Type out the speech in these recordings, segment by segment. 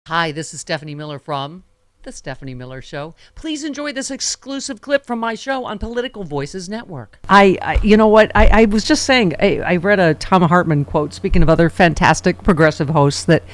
Hi, this is Stephanie Miller from The Stephanie Miller Show. Please enjoy this exclusive clip from my show on Political Voices Network. You know what? I was just saying, I read a Thom Hartmann quote, speaking of other fantastic progressive hosts, that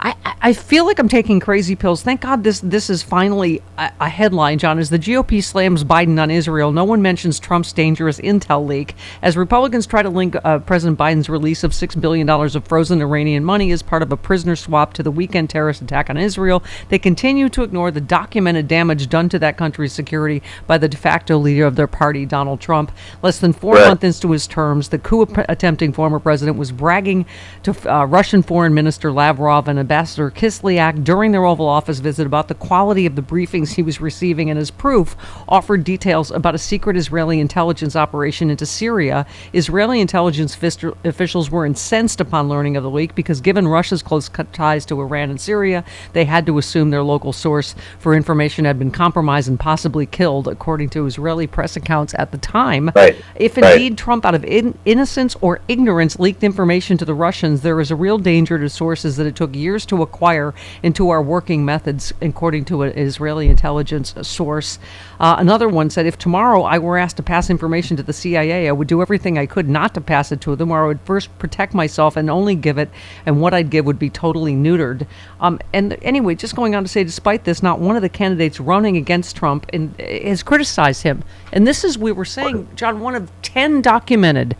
I feel like I'm taking crazy pills. Thank God this is finally a headline, John. As the GOP slams Biden on Israel, no one mentions Trump's dangerous intel leak. As Republicans try to link President Biden's release of $6 billion of frozen Iranian money as part of a prisoner swap to the weekend terrorist attack on Israel, they continue to ignore the documented damage done to that country's security by the de facto leader of their party, Donald Trump. Less than 4 months into his terms, the coup-attempting former president was bragging to Russian Foreign Minister Lavrov and Ambassador Kislyak during their Oval Office visit about the quality of the briefings he was receiving, and as proof, offered details about a secret Israeli intelligence operation into Syria. Israeli intelligence officials were incensed upon learning of the leak because, given Russia's close ties to Iran and Syria, they had to assume their local source for information had been compromised and possibly killed, according to Israeli press accounts at the time. If indeed Trump, out of innocence or ignorance, leaked information to the Russians, there is a real danger to sources that it took years to acquire into our working methods, according to an Israeli intelligence source. Another one said, if tomorrow I were asked to pass information to the CIA, I would do everything I could not to pass it to them, or I would first protect myself and only give it, and what I'd give would be totally neutered. And anyway, just going on to say, despite this, not one of the candidates running against Trump has criticized him. And this is, we were saying, John, one of 10 documented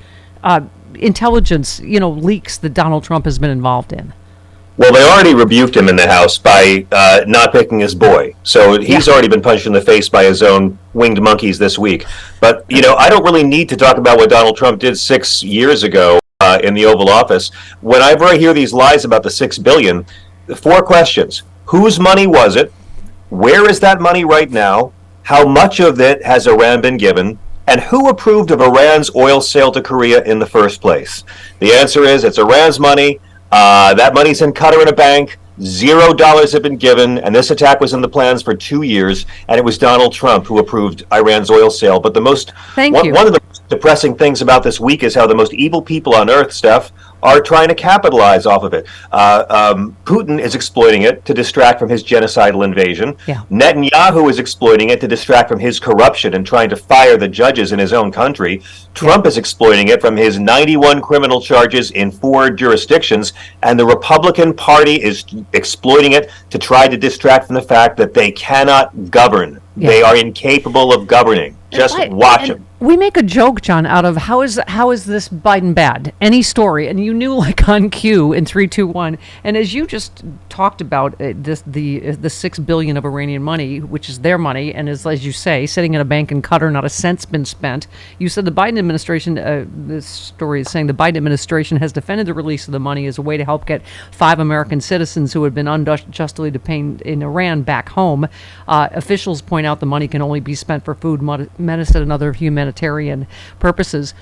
intelligence, leaks that Donald Trump has been involved in. Well, they already rebuked him in the House by not picking his boy. So he's already been punched in the face by his own winged monkeys this week. But, I don't really need to talk about what Donald Trump did 6 years ago in the Oval Office. Whenever I hear these lies about the $6 billion, 4 questions. Whose money was it? Where is that money right now? How much of it has Iran been given? And who approved of Iran's oil sale to Korea in the first place? The answer is it's Iran's money. That money's in Qatar in a bank. $0 have been given, and this attack was in the plans for 2 years, and it was Donald Trump who approved Iran's oil sale. But one of the most depressing things about this week is how the most evil people on earth, Steph, are trying to capitalize off of it. Putin is exploiting it to distract from his genocidal invasion. Netanyahu is exploiting it to distract from his corruption and trying to fire the judges in his own country. Trump is exploiting it from his 91 criminal charges in 4 jurisdictions, and the Republican Party is exploiting it to try to distract from the fact that they cannot govern. They are incapable of governing. Just watch them. We make a joke, John, out of how is this Biden bad? Any story, and you knew like on cue in 3, 2, 1. And as you just talked about the $6 billion of Iranian money, which is their money, and is, as you say, sitting in a bank in Qatar, not a cent's been spent. You said the Biden administration. This story is saying the Biden administration has defended the release of the money as a way to help get 5 American citizens who had been unjustly detained in Iran back home. Officials point out the money can only be spent for food, medicine, and other humanitarian purposes.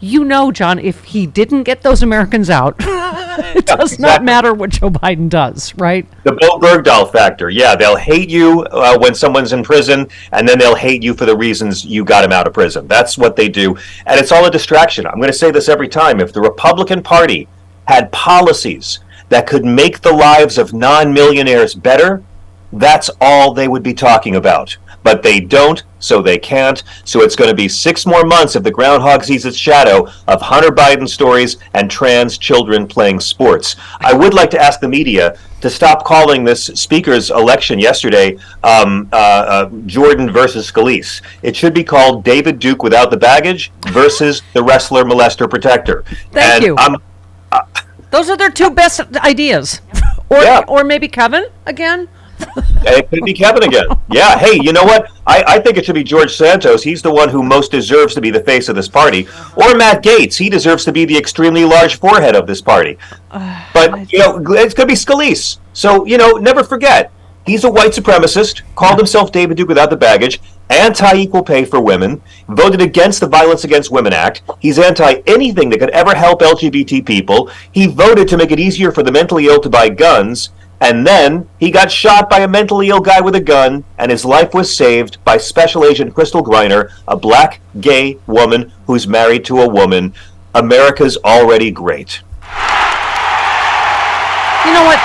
John, if he didn't get those Americans out, it does not matter what Joe Biden does, right? The Bill Bergdahl factor. Yeah, they'll hate you when someone's in prison, and then they'll hate you for the reasons you got him out of prison. That's what they do. And it's all a distraction. I'm going to say this every time. If the Republican Party had policies that could make the lives of non-millionaires better, that's all they would be talking about. But they don't, so they can't. So it's going to be 6 more months if the groundhog sees its shadow of Hunter Biden stories and trans children playing sports. I would like to ask the media to stop calling this speaker's election yesterday Jordan versus Scalise. It should be called David Duke without the baggage versus the wrestler molester protector. Thank you. Those are their 2 best ideas. Or maybe Kevin again. It could be Kevin again. Yeah. Hey, you know what? I think it should be George Santos. He's the one who most deserves to be the face of this party. Or Matt Gaetz. He deserves to be the extremely large forehead of this party. But, it's going to be Scalise. So, never forget. He's a white supremacist, called himself David Duke without the baggage, anti-equal pay for women, voted against the Violence Against Women Act. He's anti-anything that could ever help LGBT people. He voted to make it easier for the mentally ill to buy guns. And then he got shot by a mentally ill guy with a gun, and his life was saved by Special Agent Crystal Griner, a black gay woman who's married to a woman. America's already great. You know what?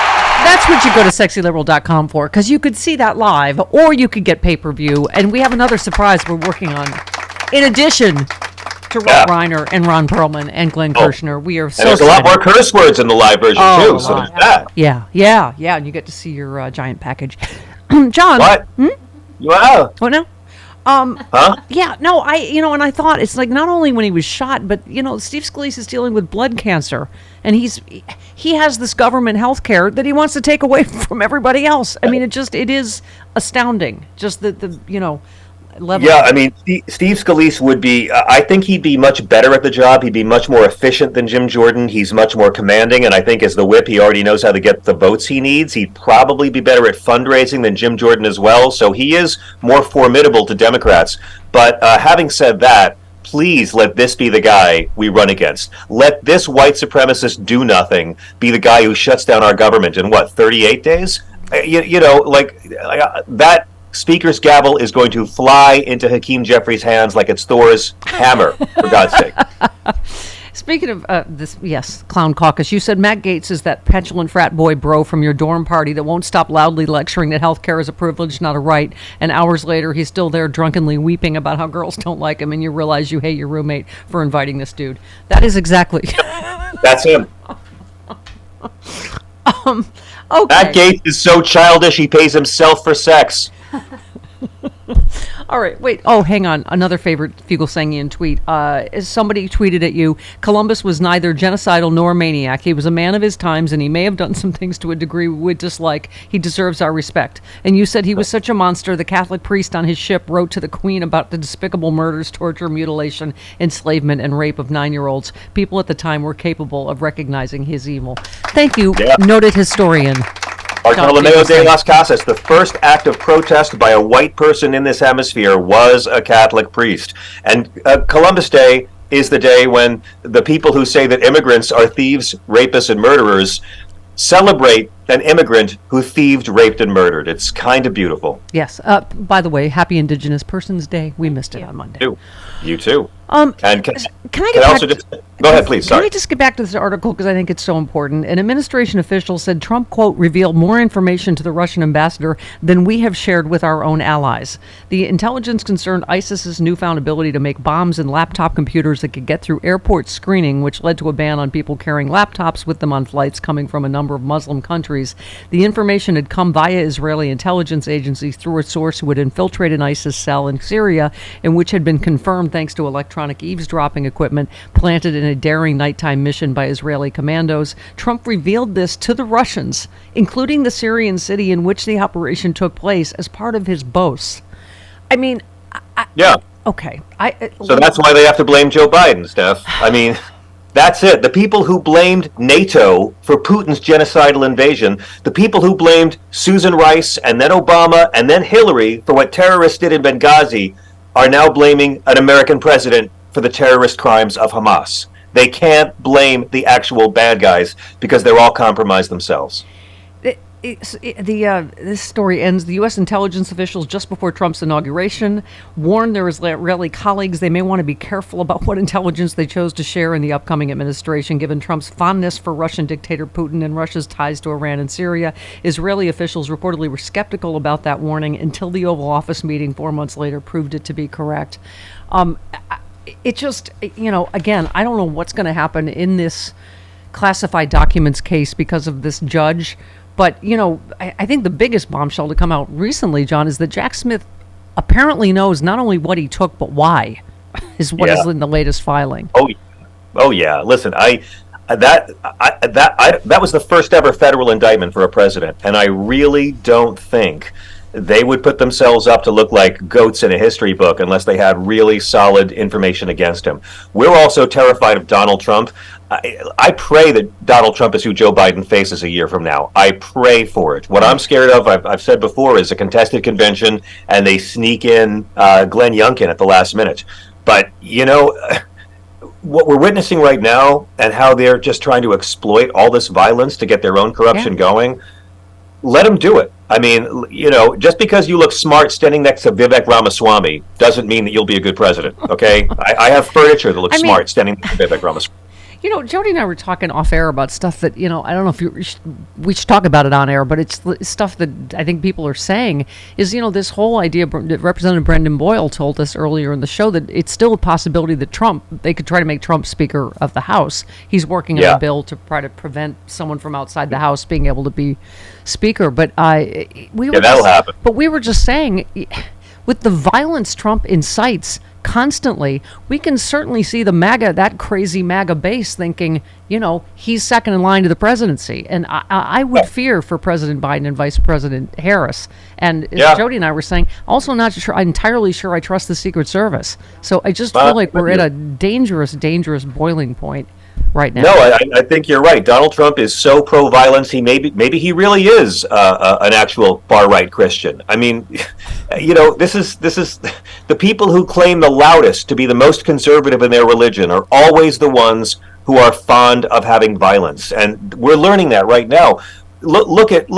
that's what you go to sexyliberal.com for, because you could see that live, or you could get pay-per-view. And we have another surprise we're working on. In addition to Rob Reiner and Ron Perlman and Glenn Kirshner, we are so and there's a lot more curse words in the live version, too. So there's that. Yeah. And you get to see your giant package. John. What? Wow. What now? Huh? Yeah, no, and I thought it's like not only when he was shot, but Steve Scalise is dealing with blood cancer, and he has this government health care that he wants to take away from everybody else. I mean, it is astounding, just the level. Yeah, I mean, Steve Scalise would be, I think he'd be much better at the job. He'd be much more efficient than Jim Jordan. He's much more commanding, and I think as the whip, he already knows how to get the votes he needs. He'd probably be better at fundraising than Jim Jordan as well, so he is more formidable to Democrats. But having said that, please let this be the guy we run against. Let this white supremacist do nothing be the guy who shuts down our government in, 38 days? That Speaker's gavel is going to fly into Hakeem Jeffries' hands like it's Thor's hammer, for God's sake. Speaking of this, yes, Clown Caucus, you said Matt Gaetz is that petulant frat boy bro from your dorm party that won't stop loudly lecturing that healthcare is a privilege, not a right, and hours later he's still there drunkenly weeping about how girls don't like him, and you realize you hate your roommate for inviting this dude. That is exactly... That's him. Okay. Matt Gaetz is so childish he pays himself for sex. All right, wait. Oh, hang on. Another favorite Fugelsangian tweet. Somebody tweeted at you, Columbus was neither genocidal nor a maniac. He was a man of his times, and he may have done some things to a degree we would dislike. He deserves our respect. And you said he was such a monster, the Catholic priest on his ship wrote to the Queen about the despicable murders, torture, mutilation, enslavement, and rape of 9-year-olds. People at the time were capable of recognizing his evil. Thank you, noted historian. Bartolomeo de las Casas, the first act of protest by a white person in this hemisphere was a Catholic priest. And Columbus Day is the day when the people who say that immigrants are thieves, rapists, and murderers celebrate an immigrant who thieved, raped, and murdered. It's kind of beautiful. Yes. By the way, happy Indigenous Persons Day. We missed it on Monday. You too. And can I get also just go ahead, please? Sorry. Can I just get back to this article because I think it's so important? An administration official said Trump, quote, revealed more information to the Russian ambassador than we have shared with our own allies. The intelligence concerned ISIS's newfound ability to make bombs and laptop computers that could get through airport screening, which led to a ban on people carrying laptops with them on flights coming from a number of Muslim countries. The information had come via Israeli intelligence agencies through a source who had infiltrated an ISIS cell in Syria, and which had been confirmed thanks to electronic eavesdropping equipment planted in a daring nighttime mission by Israeli commandos. Trump revealed this to the Russians, including the Syrian city in which the operation took place, as part of his boasts. I mean, okay. So that's why they have to blame Joe Biden, Steph. I mean, that's it. The people who blamed NATO for Putin's genocidal invasion, the people who blamed Susan Rice and then Obama and then Hillary for what terrorists did in Benghazi are now blaming an American president for the terrorist crimes of Hamas. They can't blame the actual bad guys because they're all compromised themselves. This story ends. The U.S. intelligence officials just before Trump's inauguration warned their Israeli colleagues they may want to be careful about what intelligence they chose to share in the upcoming administration, given Trump's fondness for Russian dictator Putin and Russia's ties to Iran and Syria. Israeli officials reportedly were skeptical about that warning until the Oval Office meeting 4 months later proved it to be correct. It just, again, I don't know what's going to happen in this classified documents case because of this judge. But, I think the biggest bombshell to come out recently, John, is that Jack Smith apparently knows not only what he took, but why, is what is in the latest filing. Oh yeah. Listen, that was the first ever federal indictment for a president, and I really don't think they would put themselves up to look like goats in a history book unless they had really solid information against him. We're also terrified of Donald Trump. I pray that Donald Trump is who Joe Biden faces a year from now. I pray for it. What I'm scared of, I've said before, is a contested convention and they sneak in Glenn Youngkin at the last minute. But, what we're witnessing right now and how they're just trying to exploit all this violence to get their own corruption going, let them do it. I mean, just because you look smart standing next to Vivek Ramaswamy doesn't mean that you'll be a good president, okay? I have furniture that looks smart standing next to Vivek Ramaswamy. Jody and I were talking off air about stuff that, I don't know if we should talk about it on air, but it's stuff that I think people are saying is, this whole idea that Representative Brendan Boyle told us earlier in the show that it's still a possibility that they could try to make Trump Speaker of the House. He's working on a bill to try to prevent someone from outside the House being able to be Speaker. But that'll happen. But we were just saying, with the violence Trump incites constantly, we can certainly see that crazy MAGA base thinking, he's second in line to the presidency. And I would fear for President Biden and Vice President Harris. And as Jody and I were saying, also not entirely sure I trust the Secret Service. So I just feel like we're at a dangerous, dangerous boiling point right now. No, I think you're right. Donald Trump is so pro-violence. Maybe he really is an actual far-right Christian. I mean, this is the people who claim the loudest to be the most conservative in their religion are always the ones who are fond of having violence, and we're learning that right now. Look at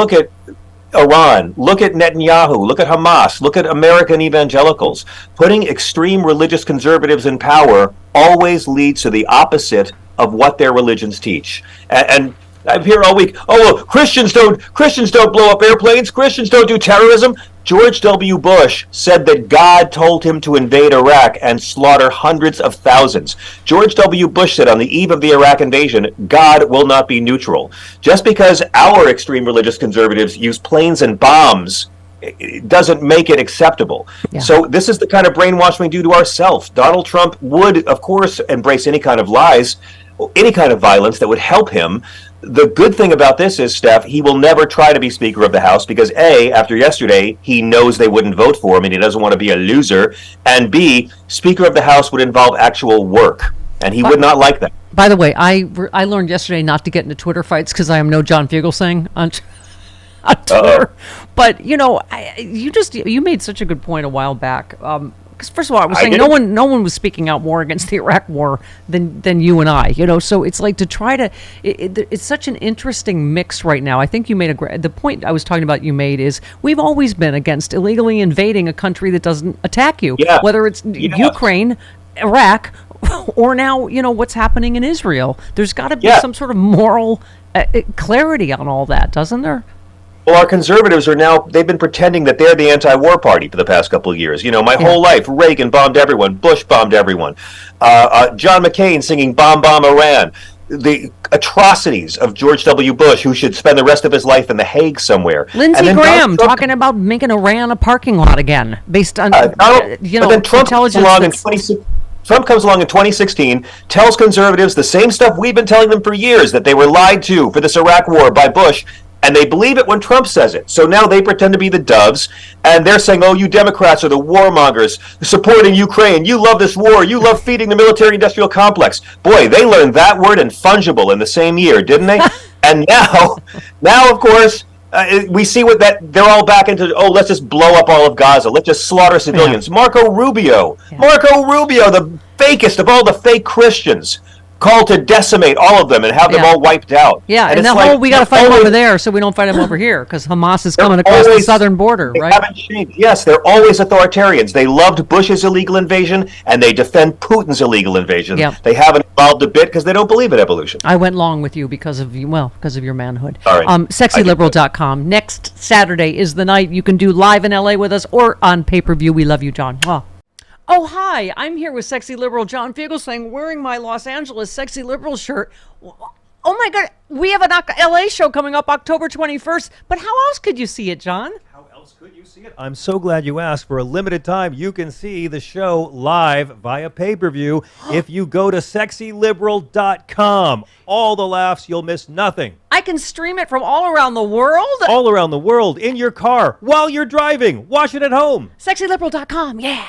Iran, look at Netanyahu, look at Hamas, look at American evangelicals. Putting extreme religious conservatives in power always leads to the opposite of what their religions teach. And I'm here all week. Oh, well, Christians don't blow up airplanes. Christians don't do terrorism. George W. Bush said that God told him to invade Iraq and slaughter hundreds of thousands. George W. Bush said on the eve of the Iraq invasion, God will not be neutral. Just because our extreme religious conservatives use planes and bombs, it doesn't make it acceptable. Yeah. So this is the kind of brainwashing we do to ourselves. Donald Trump would, of course, embrace any kind of lies, any kind of violence that would help him. The good thing about this is, Steph, he will never try to be Speaker of the House because A, after yesterday, he knows they wouldn't vote for him and he doesn't want to be a loser. And B, Speaker of the House would involve actual work. And he would not like that. By the way, I learned yesterday not to get into Twitter fights because I am no John Fugelsang on Twitter. But, you made such a good point a while back. Because first of all, I was saying no one was speaking out more against the Iraq war than you and I. So it's like to try to. It's such an interesting mix right now. I think you made the point I was talking about. You made is we've always been against illegally invading a country that doesn't attack you, whether it's Ukraine, Iraq, or now what's happening in Israel. There's got to be some sort of moral clarity on all that, doesn't there? Well, our conservatives they've been pretending that they're the anti-war party for the past couple of years. My whole life, Reagan bombed everyone, Bush bombed everyone, John McCain singing Bomb Bomb Iran, the atrocities of George W. Bush, who should spend the rest of his life in The Hague somewhere. Lindsey Graham talking about making Iran a parking lot again, based on, but then Trump comes along in 2016, tells conservatives the same stuff we've been telling them for years, that they were lied to for this Iraq war by Bush. And they believe it when Trump says it. So now they pretend to be the doves, and they're saying, oh, you Democrats are the warmongers supporting Ukraine. You love this war. You love feeding the military-industrial complex. Boy, they learned that word and fungible in the same year, didn't they? And now, of course, we see they're all back into, let's just blow up all of Gaza. Let's just slaughter civilians. Yeah. Marco Rubio, the fakest of all the fake Christians, called to decimate all of them and have them all wiped out. Yeah, and we got to fight them over there so we don't fight them over here because Hamas is coming across the southern border, right? They haven't changed. Yes, they're always authoritarians. They loved Bush's illegal invasion and they defend Putin's illegal invasion. Yep. They haven't evolved a bit because they don't believe in evolution. I went long with you because of your manhood. All right. Sexyliberal.com. Next Saturday is the night you can do live in LA with us or on pay-per-view. We love you, John. Oh, hi, I'm here with Sexy Liberal John Fugelsang wearing my Los Angeles Sexy Liberal shirt. Oh, my God, we have an LA show coming up October 21st, but how else could you see it, John? How else could you see it? I'm so glad you asked. For a limited time, you can see the show live via pay-per-view if you go to sexyliberal.com. All the laughs, you'll miss nothing. I can stream it from all around the world? All around the world, in your car, while you're driving. Watch it at home. Sexyliberal.com, yeah.